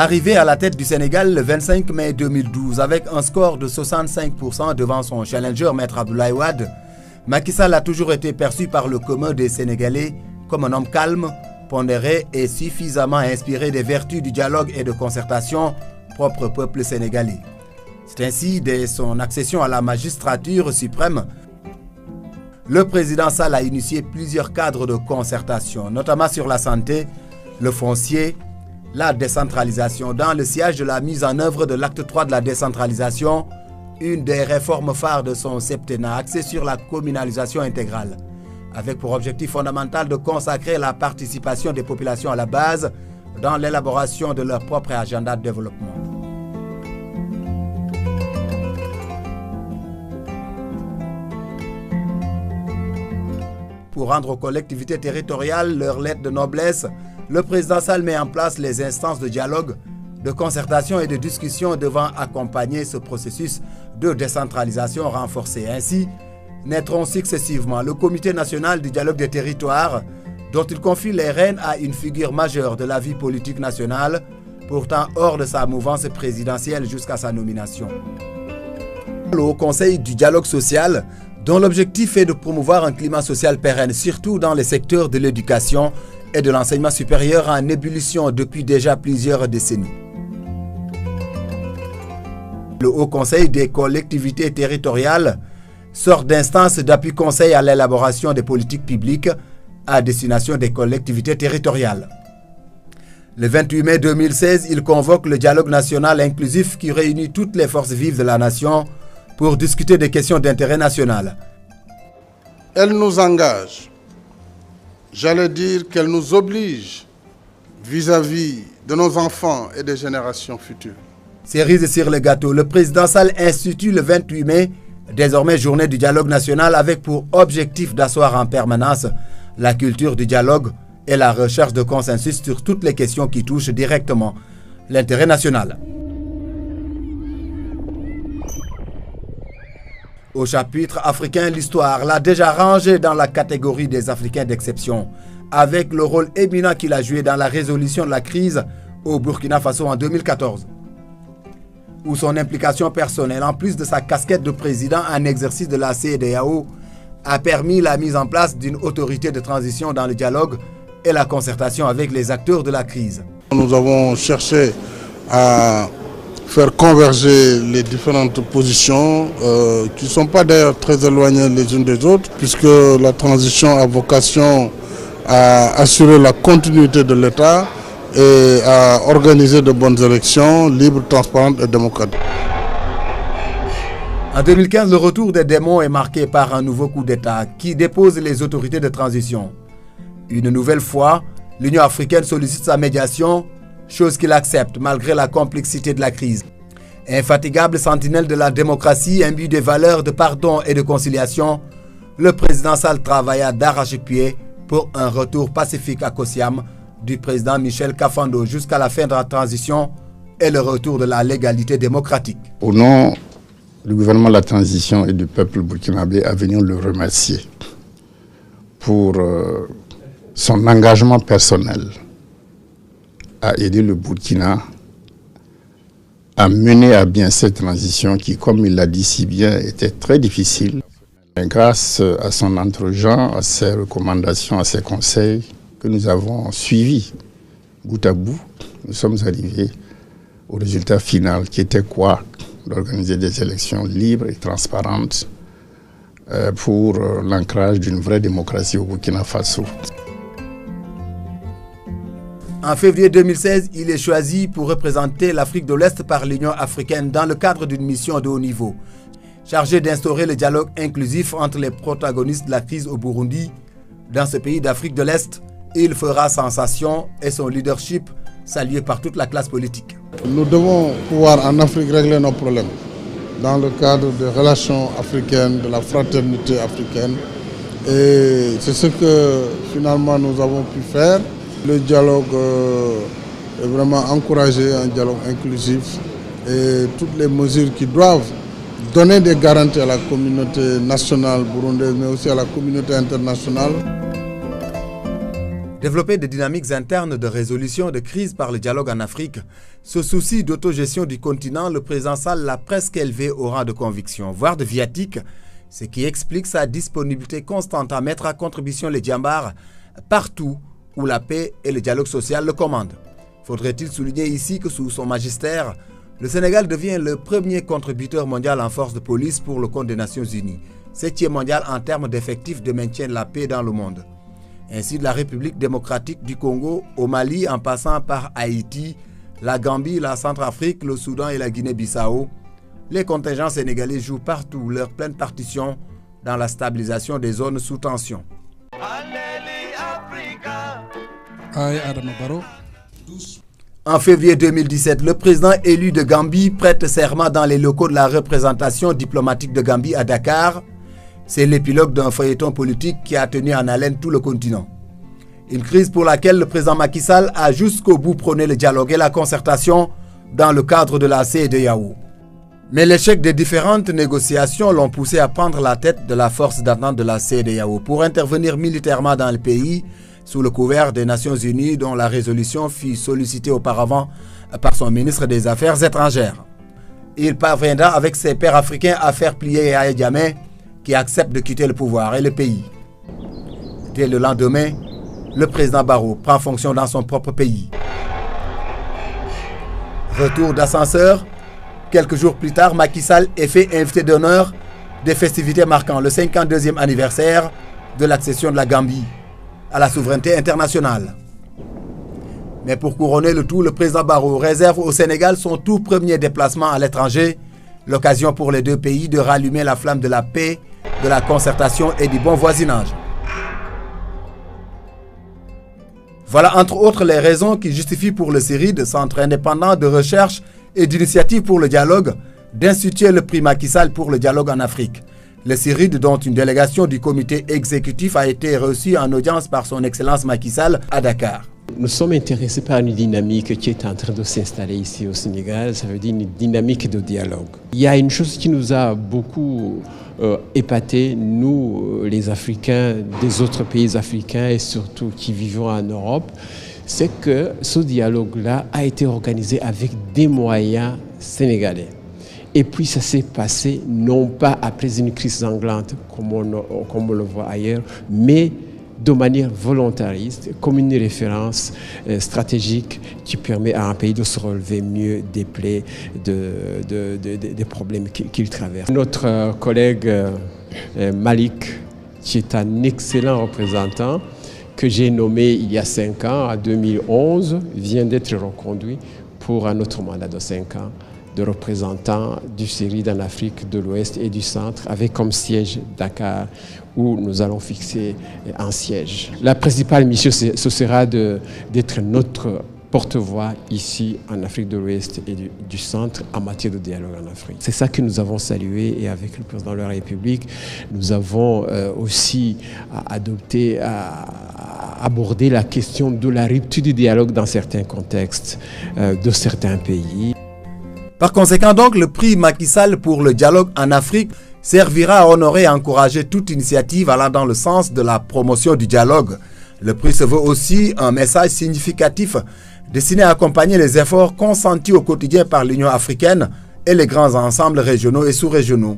Arrivé à la tête du Sénégal le 25 mai 2012 avec un score de 65% devant son challenger Maître Abdoulaye Wade, Macky Sall a toujours été perçu par le commun des Sénégalais comme un homme calme, pondéré et suffisamment inspiré des vertus du dialogue et de concertation propre au peuple sénégalais. C'est ainsi, dès son accession à la magistrature suprême, le président Sall a initié plusieurs cadres de concertation, notamment sur la santé, le foncier, la décentralisation. Dans le siège de la mise en œuvre de l'acte 3 de la décentralisation, une des réformes phares de son septennat axée sur la communalisation intégrale, avec pour objectif fondamental de consacrer la participation des populations à la base dans l'élaboration de leur propre agenda de développement. Pour rendre aux collectivités territoriales leur lettre de noblesse, le président Sall met en place les instances de dialogue, de concertation et de discussion devant accompagner ce processus de décentralisation renforcé. Ainsi, naîtront successivement le Comité national du dialogue des territoires, dont il confie les rênes à une figure majeure de la vie politique nationale, pourtant hors de sa mouvance présidentielle jusqu'à sa nomination. Le Haut Conseil du dialogue social, dont l'objectif est de promouvoir un climat social pérenne, surtout dans les secteurs de l'éducation et de l'enseignement supérieur en ébullition depuis déjà plusieurs décennies. Le Haut Conseil des collectivités territoriales sort d'instances d'appui conseil à l'élaboration des politiques publiques à destination des collectivités territoriales. Le 28 mai 2016, il convoque le dialogue national inclusif qui réunit toutes les forces vives de la nation pour discuter des questions d'intérêt national. Elle nous engage, j'allais dire qu'elle nous oblige vis-à-vis de nos enfants et des générations futures. Cerise sur le gâteau, le président Sall institue le 28 mai, désormais journée du dialogue national, avec pour objectif d'asseoir en permanence la culture du dialogue et la recherche de consensus sur toutes les questions qui touchent directement l'intérêt national. Au chapitre africain, l'histoire l'a déjà rangé dans la catégorie des Africains d'exception, avec le rôle éminent qu'il a joué dans la résolution de la crise au Burkina Faso en 2014. Où son implication personnelle, en plus de sa casquette de président en exercice de la CEDEAO, a permis la mise en place d'une autorité de transition dans le dialogue et la concertation avec les acteurs de la crise. Nous avons cherché à faire converger les différentes positions qui ne sont pas d'ailleurs très éloignées les unes des autres, puisque la transition a vocation à assurer la continuité de l'État et à organiser de bonnes élections libres, transparentes et démocratiques. En 2015, le retour des démons est marqué par un nouveau coup d'État qui dépose les autorités de transition. Une nouvelle fois, l'Union africaine sollicite sa médiation, chose qu'il accepte malgré la complexité de la crise. Infatigable sentinelle de la démocratie, imbu des valeurs de pardon et de conciliation, le président Sall travailla d'arrache-pied pour un retour pacifique à Kosiam du président Michel Kafando jusqu'à la fin de la transition et le retour de la légalité démocratique. Au nom du gouvernement de la transition et du peuple burkinabé, à venir le remercier pour son engagement personnel à aider le Burkina à mener à bien cette transition qui, comme il l'a dit si bien, était très difficile. Et grâce à son entre-gens, à ses recommandations, à ses conseils que nous avons suivis bout à bout, nous sommes arrivés au résultat final qui était quoi? D'organiser des élections libres et transparentes pour l'ancrage d'une vraie démocratie au Burkina Faso. En février 2016, il est choisi pour représenter l'Afrique de l'Est par l'Union africaine dans le cadre d'une mission de haut niveau, chargée d'instaurer le dialogue inclusif entre les protagonistes de la crise au Burundi. Dans ce pays d'Afrique de l'Est, il fera sensation et son leadership salué par toute la classe politique. Nous devons pouvoir en Afrique régler nos problèmes dans le cadre des relations africaines, de la fraternité africaine. Et c'est ce que finalement nous avons pu faire. Le dialogue est vraiment encouragé, un dialogue inclusif. Et toutes les mesures qui doivent donner des garanties à la communauté nationale burundaise, mais aussi à la communauté internationale. Développer des dynamiques internes de résolution de crises par le dialogue en Afrique, ce souci d'autogestion du continent, le président Sall l'a presque élevé au rang de conviction, voire de viatique, ce qui explique sa disponibilité constante à mettre à contribution les djambars partout où la paix et le dialogue social le commandent. Faudrait-il souligner ici que sous son magistère, le Sénégal devient le premier contributeur mondial en force de police pour le compte des Nations Unies, 7e mondial en termes d'effectifs de maintien de la paix dans le monde. Ainsi de la République démocratique du Congo au Mali en passant par Haïti, la Gambie, la Centrafrique, le Soudan et la Guinée-Bissau, les contingents sénégalais jouent partout leur pleine partition dans la stabilisation des zones sous tension. En février 2017, le président élu de Gambie prête serment dans les locaux de la représentation diplomatique de Gambie à Dakar. C'est l'épilogue d'un feuilleton politique qui a tenu en haleine tout le continent. Une crise pour laquelle le président Macky Sall a jusqu'au bout prôné le dialogue et la concertation dans le cadre de la CEDEAO. Mais l'échec des différentes négociations l'ont poussé à prendre la tête de la force d'attente de la CEDEAO pour intervenir militairement dans le pays sous le couvert des Nations Unies dont la résolution fut sollicitée auparavant par son ministre des Affaires étrangères. Il parviendra avec ses pairs africains à faire plier Yahya Jammeh qui accepte de quitter le pouvoir et le pays. Dès le lendemain, le président Barrow prend fonction dans son propre pays. Retour d'ascenseur, quelques jours plus tard, Macky Sall est fait invité d'honneur des festivités marquant le 52e anniversaire de l'accession de la Gambie à la souveraineté internationale. Mais pour couronner le tout, le président Barrow réserve au Sénégal son tout premier déplacement à l'étranger, l'occasion pour les deux pays de rallumer la flamme de la paix, de la concertation et du bon voisinage. Voilà entre autres les raisons qui justifient pour le CIRID, Centre indépendant de recherche et d'initiative pour le dialogue, d'instituer le prix Macky Sall pour le dialogue en Afrique. Le CIRID, dont une délégation du comité exécutif a été reçue en audience par son Excellence Macky Sall à Dakar. Nous sommes intéressés par une dynamique qui est en train de s'installer ici au Sénégal, ça veut dire une dynamique de dialogue. Il y a une chose qui nous a beaucoup épaté, nous les Africains des autres pays africains et surtout qui vivons en Europe, c'est que ce dialogue-là a été organisé avec des moyens sénégalais. Et puis ça s'est passé non pas après une crise sanglante comme on le voit ailleurs, mais de manière volontariste, comme une référence stratégique qui permet à un pays de se relever mieux des plaies, des problèmes qu'il traverse. Notre collègue Malik, qui est un excellent représentant, que j'ai nommé il y a 5 ans, en 2011, vient d'être reconduit pour un autre mandat de 5 ans de représentant du CIRID en Afrique de l'Ouest et du Centre, avec comme siège Dakar, où nous allons fixer un siège. La principale mission, ce sera d'être notre porte-voix ici en Afrique de l'Ouest et du Centre en matière de dialogue en Afrique. C'est ça que nous avons salué et avec le président de la République, nous avons aussi abordé la question de la rupture du dialogue dans certains contextes de certains pays. Par conséquent donc, le prix Macky Sall pour le dialogue en Afrique servira à honorer et encourager toute initiative allant dans le sens de la promotion du dialogue. Le prix se veut aussi un message significatif destiné à accompagner les efforts consentis au quotidien par l'Union africaine et les grands ensembles régionaux et sous-régionaux.